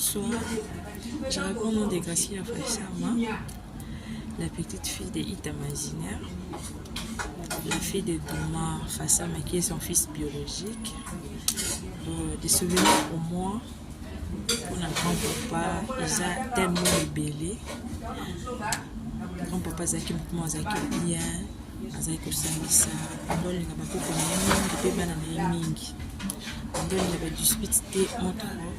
Bonsoir, je réponds au nom de Gracia Fassama, la petite fille de Ita Maziner, la fille de Thomas Fassama qui est son fils biologique. Des souvenirs pour moi, pour un grand-papa, il a tellement libellé. Grand-papa Zaki Moukmo Zaki bien, Zaki Samisa, Andol n'a pas beaucoup de pays, Banana Mingi. Andol n'a pas dispute entre nous.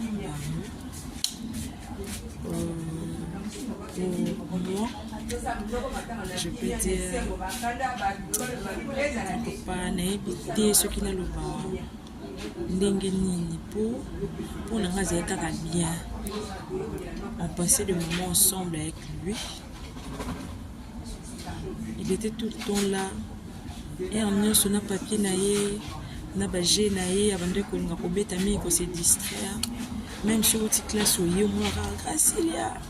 Pour moi, je peux dire papa n'a évité ce qui n'a le pas n'engeni pour nous raser bien. On passait des moments ensemble avec lui. Il était tout le temps là. Et en ayant son papier naïe, n'a pas gêné naïe avant de qu'on se distraire. Même sur votre classe où il y a grâce il y a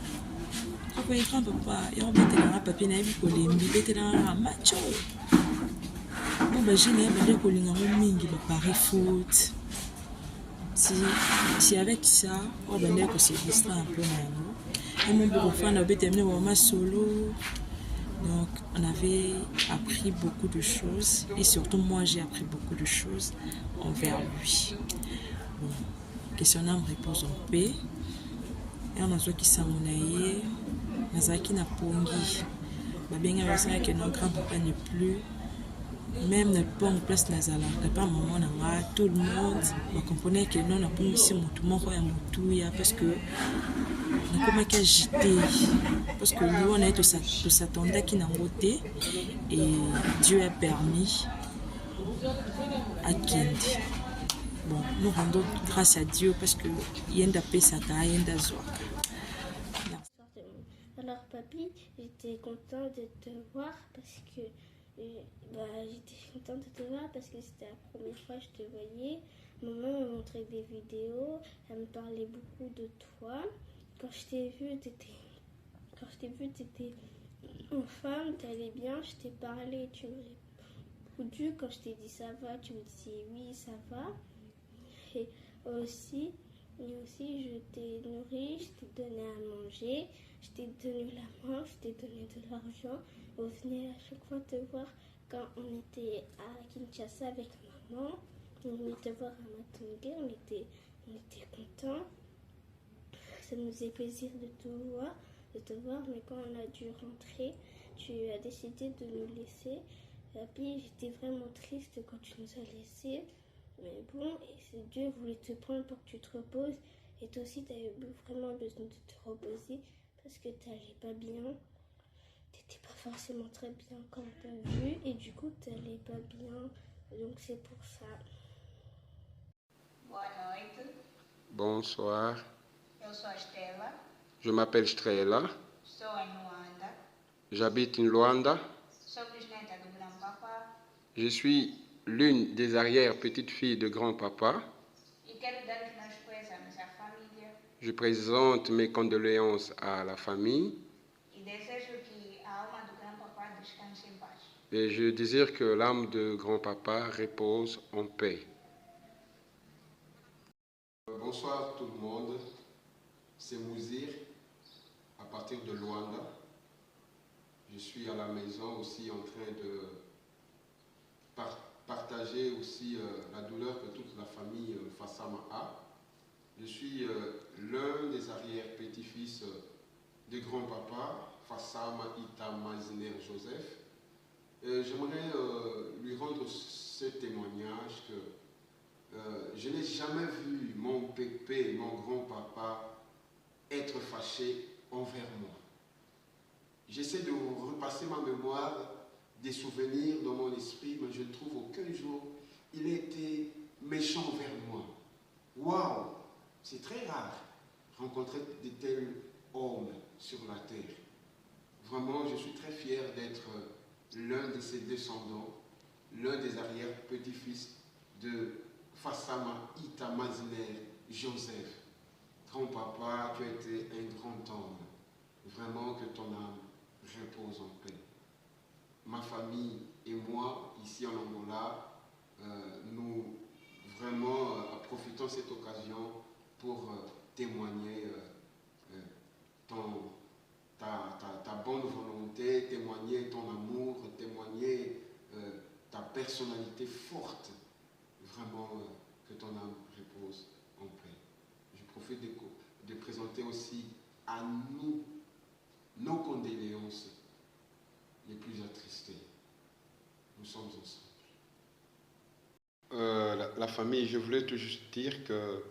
après grand papa et on mettait dans un papier naïe pour les mettre dans un match. On va gêner avant de qu'on mingi Paris foot. Si avec ça, on va dire que c'est distraire un peu maintenant. Et mon beau-frère avait terminé vraiment solo. Donc, on avait appris beaucoup de choses et surtout moi j'ai appris beaucoup de choses envers lui. Bon, que son âme repose en paix. Et on a qui s'amonaye, on a qui n'a pongi. Bien que notre grand-papa n'est plus, même ne pas en place nazala. Papa, maman, tout le monde comprenait que nous n'avons pas ici tout le monde parce que nous avons agité. Parce que nous, on a tout s'attendait qui n'a voté et Dieu a permis à Kendi. Bon, nous rendons grâce à Dieu parce que Yenda Pesata, Yenda Zoaka. Alors, papy, j'étais contente de te voir parce que c'était la première fois que je te voyais. Maman m'a montré des vidéos, elle me parlait beaucoup de toi. Quand je t'ai vue, tu étais une femme, tu allais bien, je t'ai parlé, tu me répondu. Quand je t'ai dit ça va, tu me disais oui, ça va. Et aussi, je t'ai nourri, je t'ai donné à manger, je t'ai donné la main, je t'ai donné de l'argent. On venait à chaque fois te voir quand on était à Kinshasa avec maman. On venait te voir à Matongé, on était contents. Ça nous faisait plaisir de te voir, mais quand on a dû rentrer, tu as décidé de nous laisser. Et puis j'étais vraiment triste quand tu nous as laissés. Mais bon, Dieu voulait te prendre pour que tu te reposes. Et toi aussi, tu avais vraiment besoin de te reposer parce que tu n'allais pas bien. Tu n'étais pas forcément très bien comme tu as vu. Et du coup, tu n'allais pas bien. Donc c'est pour ça. Bonsoir. Eu sou a Estela. Je m'appelle Strela. Estou em Luanda. J'habite en Luanda. Sou bisneta do grand-papa. Je suis l'une des arrière-petites-filles de grand-papa. E quero dar os meus pêsames à família. Je présente mes condoléances à la famille. E desejo que a alma do grand-papa descanse em paz. Et je désire que l'âme de grand-papa repose en paix. Bonsoir tout le monde. C'est Mouzir, à partir de Luanda. Je suis à la maison aussi en train de partager aussi la douleur que toute la famille Fassama a. Je suis l'un des arrière-petits-fils de grand-papa Fassama Ita Maziner Joseph. J'aimerais lui rendre ce témoignage que je n'ai jamais vu mon pépé, mon grand-papa, être fâché envers moi. J'essaie de repasser ma mémoire, des souvenirs dans mon esprit, mais je ne trouve aucun jour il a été méchant envers moi. Waouh! C'est très rare rencontrer de tels hommes sur la terre. Vraiment, je suis très fier d'être l'un de ses descendants, l'un des arrière-petits-fils de Fassama Ita Maziner Joseph. Grand-papa, tu as été un grand homme. Vraiment que ton âme repose en paix. Ma famille et moi, ici en Angola, nous vraiment profitons de cette occasion pour témoigner forte. Vraiment, que ton âme repose en paix. Je profite de présenter aussi à nous nos condoléances les plus attristées. Nous sommes ensemble. La famille, je voulais tout juste dire que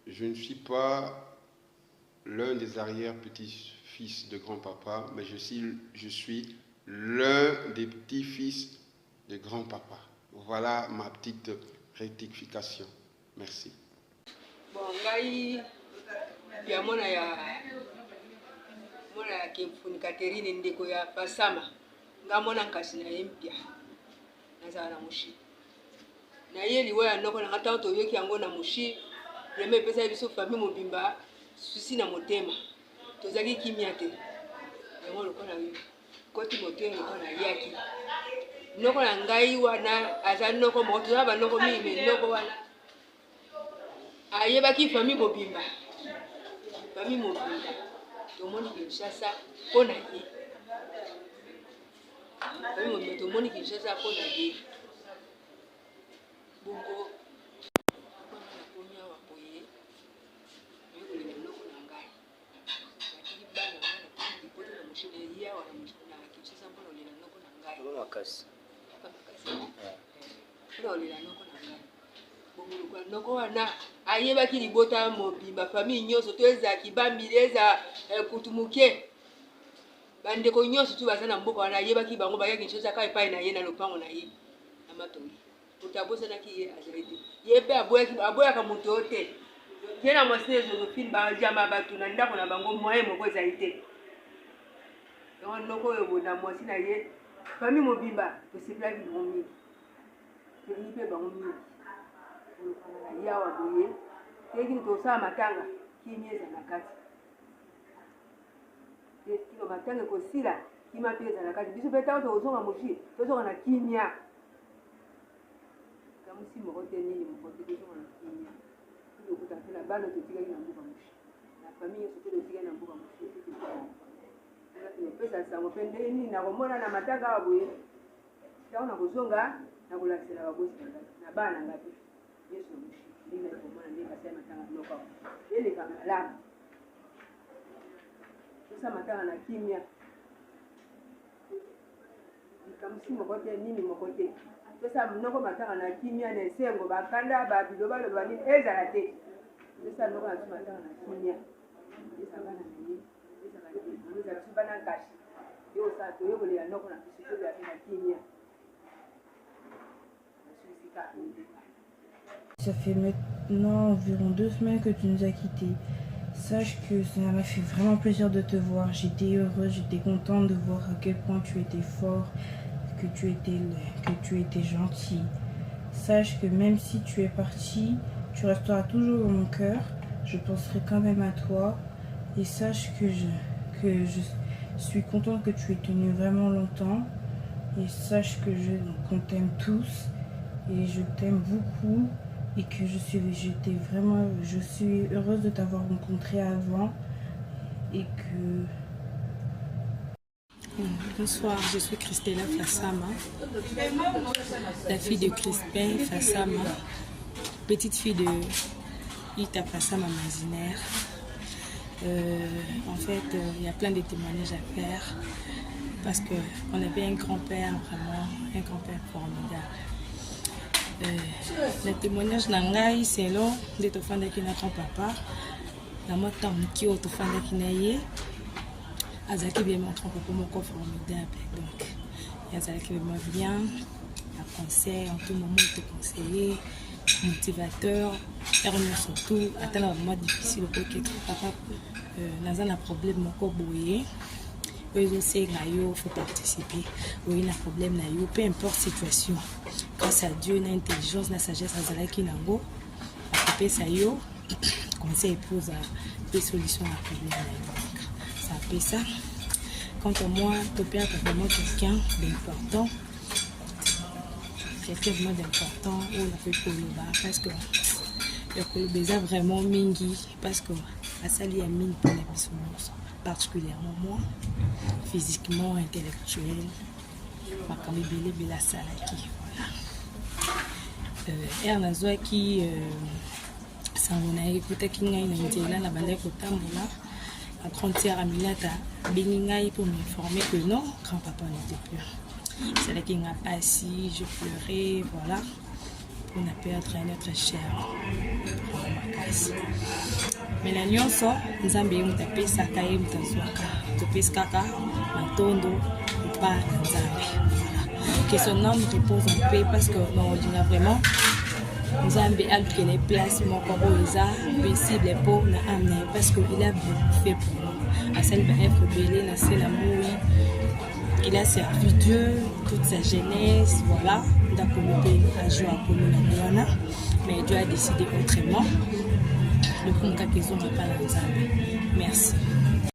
je ne suis pas l'un des arrière-petits-fils de grand-papa, mais je suis l'un des petits-fils de grand-papa. Voilà ma petite rectification. Merci. Bon, ngai ya mona ya Kemfuni Catherine ndeko ya Fasama. Nga mona nkasi na yempia. Nazala na mushi. Na ye liwe ya noko na ngata to yoki yango na mushi. Reme pesa biso famille mobimba susi na motema. Tozaki kimia te. Yango lokola yo. Koti motema lokola yaki. Noko na ngai wana aza noko mo to ba noko mi noko wana. Ayebaki famille mobimba. Famille mobimba. Tomoni Kinshasa pona ye. Famille mobimba tomoni Kinshasa pona ye. Bongo na komia wa koye. Yoko le noko na ngai. Batiki bana wana ndi poto na mushile ya wana mushina Kinshasa pona le noko na ngai. Kama makasi. Pona le noko na ngai. Bongo noko wana ayebaki libota mobimba famille nyonso to ezaki bambileza kutumuke bandeko nyonso tu baza na mboka wana ayebaki bango bayaki Kinshasa ka epai na ye na lopango na ye na matoi utabosanaki ye azalete ye pe aboyaka moto te ye na mwasi Josephine bajama bato na ndako na bango moye moko ezali te yango noko oyo na mwasi na ye famille mobimba tosepelaki bango mingi tolingi mpe bango mingi yawa boye teki tosala matanga kimia na kati kilo matanga kosila kima pesa na kati biso beta tozonga moshi tozonga na kimia kamusi moko te nini moko te tozonga na kimia kilo kutafuna bana totikaki na mbuka moshi na famille sote totikaki na mbuka moshi pesa sango pende nini na komona na matanga wa boye tango na kozonga na kolakisela babosi na bana ngapi Yesu moshi ndinga komona ndinga sema tanga noko ele kamala sasa matanga na kimia nikamsi mokote nini mokote sasa mnoko matanga na kimia na sengo bakanda ba biloba loba nini ezala te sasa noko na matanga na kimia sasa bana nini sasa bana nini za bana kashi yo sa to yo le noko na biso ya kimia Ça fait maintenant environ 2 semaines que tu nous as quittés. Sache que ça m'a fait vraiment plaisir de te voir. J'étais heureuse, j'étais contente de voir à quel point tu étais fort, que tu étais gentil. Sache que même si tu es parti, tu resteras toujours dans mon cœur. Je penserai quand même à toi. Et sache que je suis contente que tu aies tenu vraiment longtemps. Et sache qu'on t'aime tous. Et je t'aime beaucoup. Et que je suis heureuse de t'avoir rencontré avant et que... Bonsoir, je suis Christella Fassama, la fille de Crispin Fassama, petite fille de Ita Fassama Mazinaire. En fait, il y a plein de témoignages à faire parce qu'on avait un grand-père, vraiment un grand-père formidable. Le témoignage nangai selon de tofanda ki na grand-papa na mota mki o tofanda ki na ye azaki bien mon grand-papa moko formidable donc azaki vraiment bien à conseil en tout moment te conseiller motivateur erno surtout atteindre un moment difficile pour que papa naza na problème moko boye il faut participer. Oui, un problème, peu importe la situation. Grâce à Dieu, une intelligence, une sagesse, conseil pour des solutions à problème. Ça fait ça. Quant à moi, ton père est vraiment quelqu'un d'important. Quelqu'un vraiment d'important. On a fait pour le bas parce que le baiser vraiment mingi parce que ça lui a mis pour les bisous. Particulièrement moi, physiquement, intellectuel, ma camibele bela salaki, voilà. ere nazwaki sango na ye ekutaki ngai na nzela na bandaki kotambola à 30 heures à Milata, Beningaï pour m'informer que non, grand-papa n'était plus. C'est là qu'il m'a assis, je pleurais, voilà, pour ne perdre notre cher pour ma casse. Mais la nuit sort, nous avons eu tapé sa caille, nous avons tapé ce caca, ma tondo, ou pas, nous avons. Que son homme repose en paix parce que non, on a vraiment. Nous avons que les places mon corps possible pour nous amener parce qu'il a beaucoup fait pour nous. À celle être belé, na c'est l'amour. Il a servi Dieu toute sa jeunesse, voilà. D'accord, à jouer à Colombiana, mais Dieu a décidé autrement. Le conca qu'ils ont pas la Merci.